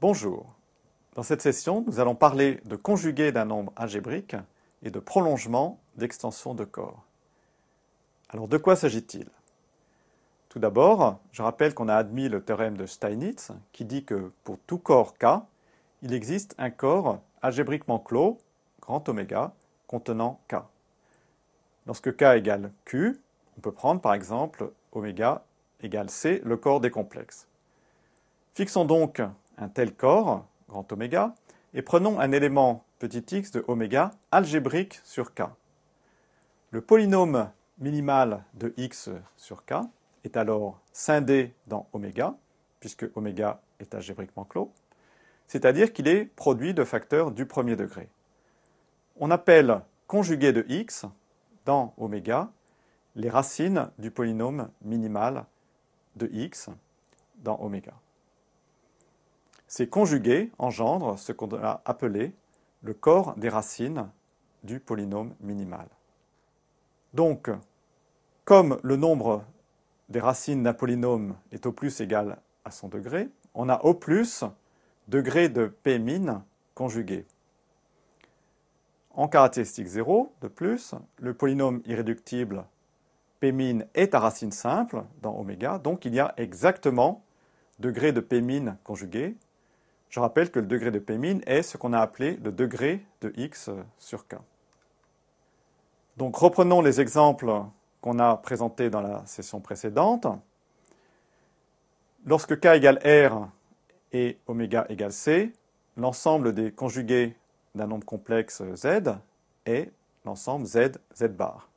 Bonjour. Dans cette session, nous allons parler de conjugué d'un nombre algébrique et de prolongement d'extension de corps. Alors, de quoi s'agit-il? Tout d'abord, je rappelle qu'on a admis le théorème de Steinitz qui dit que pour tout corps K, il existe un corps algébriquement clos, grand oméga, contenant K. Lorsque K égale Q, on peut prendre par exemple oméga égale C, le corps des complexes. Fixons donc un tel corps, grand oméga, et prenons un élément petit x de oméga algébrique sur K. Le polynôme minimal de x sur K est alors scindé dans oméga, puisque oméga est algébriquement clos, c'est-à-dire qu'il est produit de facteurs du premier degré. On appelle conjugué de x dans oméga les racines du polynôme minimal de x dans oméga. Ces conjugués engendrent ce qu'on a appelé le corps des racines du polynôme minimal. Donc, comme le nombre des racines d'un polynôme est au plus égal à son degré, on a au plus degré de P min conjugué. En caractéristique 0, de plus, le polynôme irréductible P min est à racine simple dans oméga, donc il y a exactement degré de P min conjugué. Je rappelle que le degré de P min est ce qu'on a appelé le degré de x sur K. Donc reprenons les exemples qu'on a présentés dans la session précédente. Lorsque K égale R et oméga égale C, l'ensemble des conjugués d'un nombre complexe Z est l'ensemble Z, Z bar.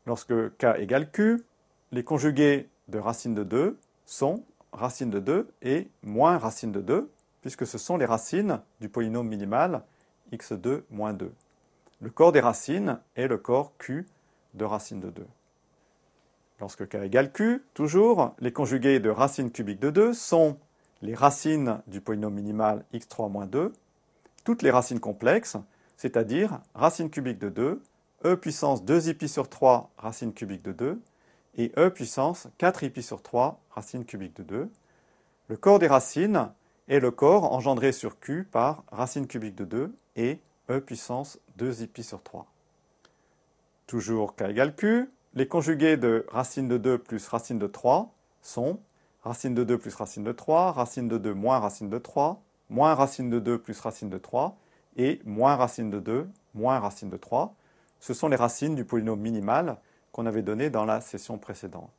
Lorsque K égale Q, les conjugués de racine de 2 sont racine de 2 et moins racine de 2, puisque ce sont les racines du polynôme minimal x2 moins 2. Le corps des racines est le corps Q de racine de 2. Lorsque K égale Q, toujours, les conjugués de racine cubique de 2 sont les racines du polynôme minimal x3 moins 2, toutes les racines complexes, c'est-à-dire racine cubique de 2, e puissance 2i sur 3 racine cubique de 2, et e puissance 4i sur 3 racine cubique de 2. Le corps des racines est le corps engendré sur Q par racine cubique de 2 et e puissance 2i sur 3. Toujours K égale Q, les conjugués de racine de 2 plus racine de 3 sont racine de 2 plus racine de 3, racine de 2 moins racine de 3, moins racine de 2 plus racine de 3, et moins racine de 2 moins racine de 3. Ce sont les racines du polynôme minimal qu'on avait donné dans la session précédente.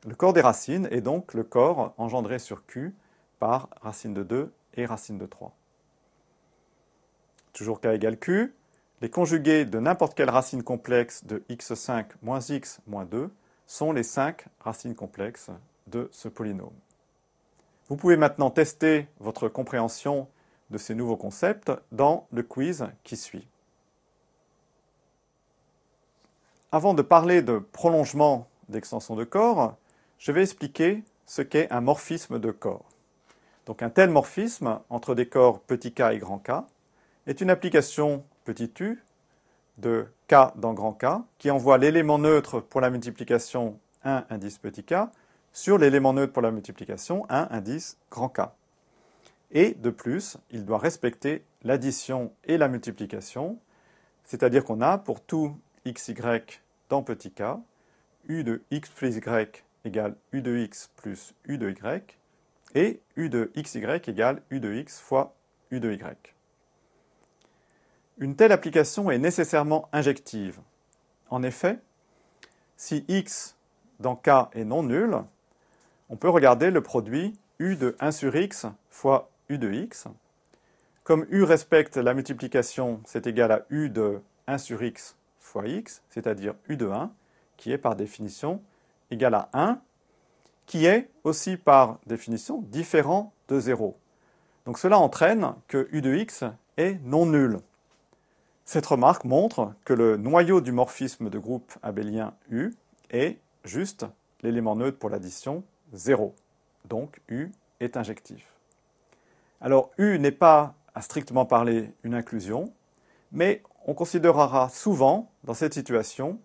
Le corps des racines est donc le corps engendré sur Q par racine de 2 et racine de 3. Toujours K égale Q, les conjugués de n'importe quelle racine complexe de x5 moins x moins 2 sont les 5 racines complexes de ce polynôme. Vous pouvez maintenant tester votre compréhension de ces nouveaux concepts dans le quiz qui suit. Avant de parler de prolongement d'extension de corps, je vais expliquer ce qu'est un morphisme de corps. Donc un tel morphisme entre des corps petit k et grand K est une application petit u de k dans grand K qui envoie l'élément neutre pour la multiplication 1 indice petit k sur l'élément neutre pour la multiplication 1 indice grand K. Et de plus, il doit respecter l'addition et la multiplication, c'est-à-dire qu'on a pour tout xy dans petit k, u de x plus y égale u de x plus u de y, et u de xy égale u de x fois u de y. Une telle application est nécessairement injective. En effet, si x dans k est non nul, on peut regarder le produit u de 1 sur x fois u de x. Comme u respecte la multiplication, c'est égal à u de 1 sur x fois x, c'est-à-dire u de 1, qui est par définition égal à 1, qui est aussi par définition différent de 0. Donc cela entraîne que u de x est non nul. Cette remarque montre que le noyau du morphisme de groupe abélien U est juste l'élément neutre pour l'addition 0. Donc U est injectif. Alors U n'est pas, à strictement parler, une inclusion, mais on considérera souvent, dans cette situation,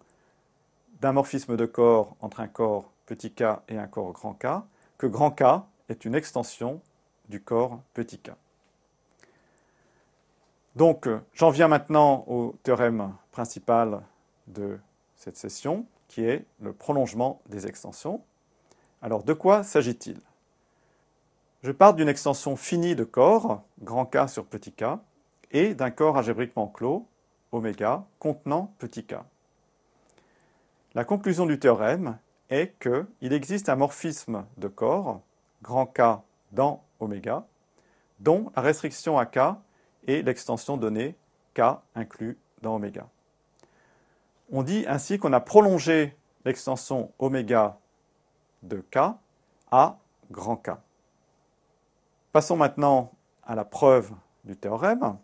d'un morphisme de corps entre un corps petit k et un corps grand K, que grand K est une extension du corps petit k. Donc, j'en viens maintenant au théorème principal de cette session, qui est le prolongement des extensions. Alors, de quoi s'agit-il? Je pars d'une extension finie de corps, grand K sur petit k, et d'un corps algébriquement clos, oméga, contenant petit k. La conclusion du théorème est qu'il existe un morphisme de corps, grand K dans oméga, dont la restriction à k est l'extension donnée k inclus dans oméga. On dit ainsi qu'on a prolongé l'extension oméga de k à grand K. Passons maintenant à la preuve du théorème.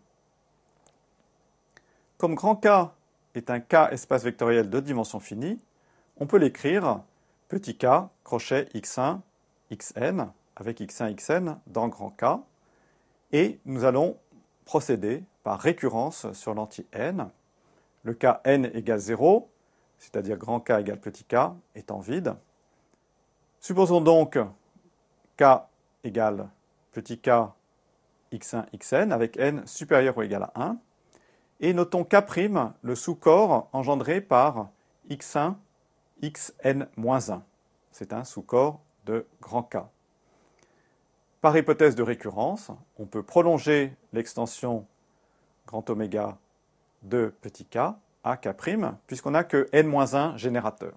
Comme grand K est un K espace vectoriel de dimension finie, on peut l'écrire petit k crochet x1, xn, avec x1, xn dans grand K, et nous allons procéder par récurrence sur l'entier n. Le cas n égale 0, c'est-à-dire grand K égale petit k, étant vide. Supposons donc k égale petit k x1, xn, avec n supérieur ou égal à 1. Et notons k', le sous-corps engendré par x1, xn-1. C'est un sous-corps de grand K. Par hypothèse de récurrence, on peut prolonger l'extension grand oméga de petit k à k', puisqu'on n'a que n-1 générateur.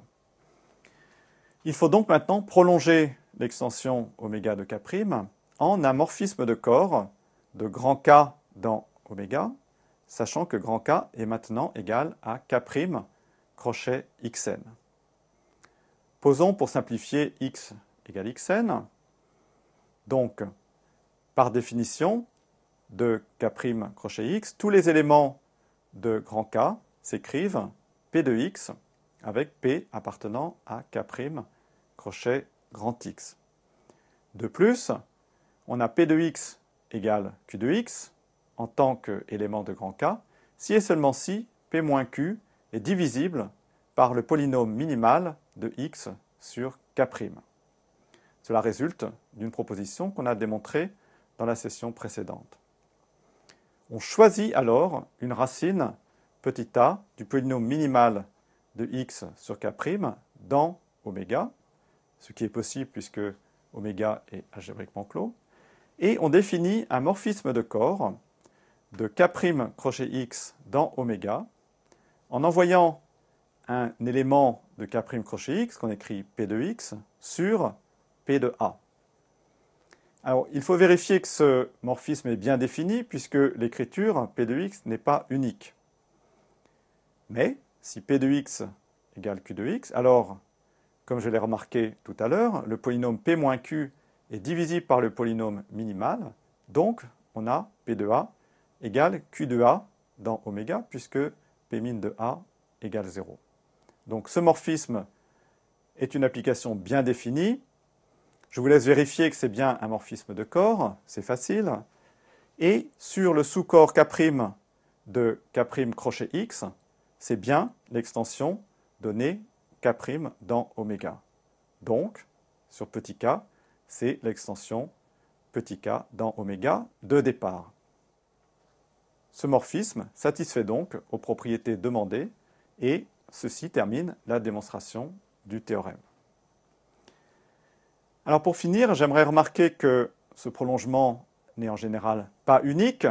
Il faut donc maintenant prolonger l'extension oméga de k' en un morphisme de corps de grand K dans oméga, sachant que grand K est maintenant égal à k' crochet xn. Posons pour simplifier x égale xn. Donc, par définition de k' crochet x, tous les éléments de grand K s'écrivent P de x avec P appartenant à k' crochet grand X. De plus, on a P de x égale Q de x en tant qu'élément de grand K, si et seulement si P moins Q est divisible par le polynôme minimal de x sur k'. Cela résulte d'une proposition qu'on a démontrée dans la session précédente. On choisit alors une racine petit a du polynôme minimal de x sur k' dans oméga, ce qui est possible puisque oméga est algébriquement clos, et on définit un morphisme de corps de k' crochet x dans oméga en envoyant un élément de k' crochet x qu'on écrit P de x sur P de a. Alors, il faut vérifier que ce morphisme est bien défini puisque l'écriture P de x n'est pas unique. Mais si P de x égale Q de x, alors, comme je l'ai remarqué tout à l'heure, le polynôme P moins Q est divisible par le polynôme minimal, donc on a P de a égale Q de a dans oméga puisque P min de a égale 0. Donc ce morphisme est une application bien définie. Je vous laisse vérifier que c'est bien un morphisme de corps, c'est facile. Et sur le sous-corps k' de k' crochet x, c'est bien l'extension donnée k' dans oméga. Donc, sur petit k, c'est l'extension petit k dans oméga de départ. Ce morphisme satisfait donc aux propriétés demandées et ceci termine la démonstration du théorème. Alors pour finir, j'aimerais remarquer que ce prolongement n'est en général pas unique.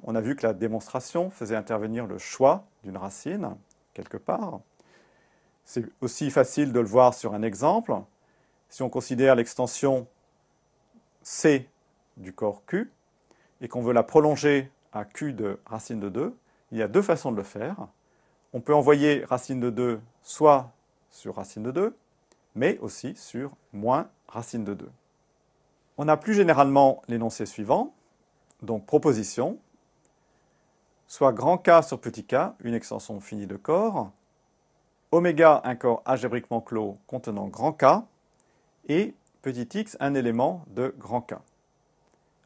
On a vu que la démonstration faisait intervenir le choix d'une racine, quelque part. C'est aussi facile de le voir sur un exemple. Si on considère l'extension C du corps Q et qu'on veut la prolonger à Q de racine de 2, il y a deux façons de le faire. On peut envoyer racine de 2 soit sur racine de 2, mais aussi sur moins racine de 2. On a plus généralement l'énoncé suivant, donc proposition, soit grand K sur petit k, une extension finie de corps, oméga un corps algébriquement clos contenant grand K, et petit x un élément de grand K.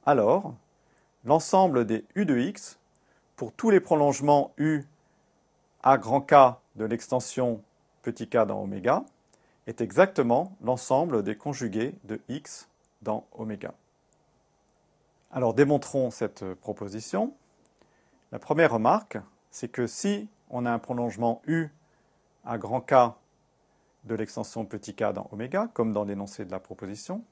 Alors, l'ensemble des U de x, pour tous les prolongements U à grand K de l'extension petit k dans oméga, est exactement l'ensemble des conjugués de x dans oméga. Alors démontrons cette proposition. La première remarque, c'est que si on a un prolongement u à grand K de l'extension petit k dans oméga, comme dans l'énoncé de la proposition,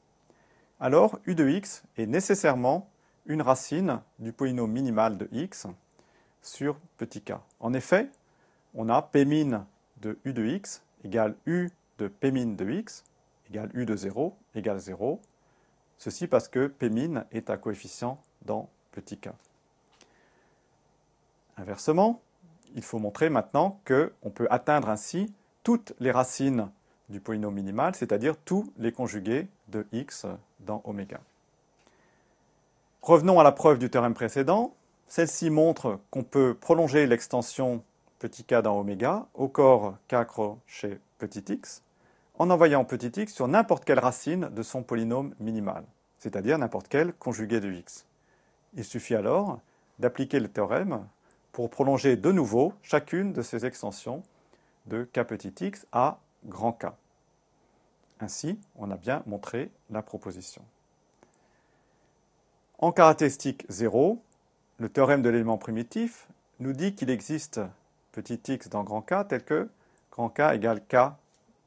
alors u de x est nécessairement une racine du polynôme minimal de x sur petit k. En effet, on a p min de u de x égale u de p min de x égale u de 0 égale 0. Ceci parce que p min est un coefficient dans petit k. Inversement, il faut montrer maintenant qu'on peut atteindre ainsi toutes les racines du polynôme minimal, c'est-à-dire tous les conjugués de x dans oméga. Revenons à la preuve du théorème précédent. Celle-ci montre qu'on peut prolonger l'extension petit k dans oméga au corps k crochet petit x en envoyant petit x sur n'importe quelle racine de son polynôme minimal, c'est-à-dire n'importe quel conjugué de x. Il suffit alors d'appliquer le théorème pour prolonger de nouveau chacune de ces extensions de k petit x à grand K. Ainsi, on a bien montré la proposition. En caractéristique 0, le théorème de l'élément primitif nous dit qu'il existe petit x dans grand K tel que grand K égale K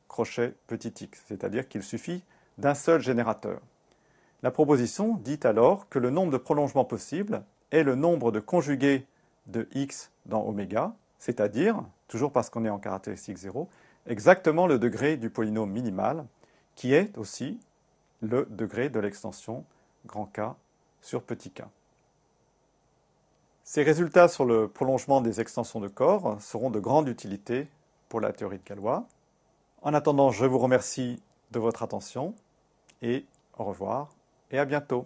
crochet petit x, c'est-à-dire qu'il suffit d'un seul générateur. La proposition dit alors que le nombre de prolongements possibles est le nombre de conjugués de x dans oméga, c'est-à-dire, toujours parce qu'on est en caractéristique 0, exactement le degré du polynôme minimal, qui est aussi le degré de l'extension grand K sur petit k. Ces résultats sur le prolongement des extensions de corps seront de grande utilité pour la théorie de Galois. En attendant, je vous remercie de votre attention et au revoir et à bientôt.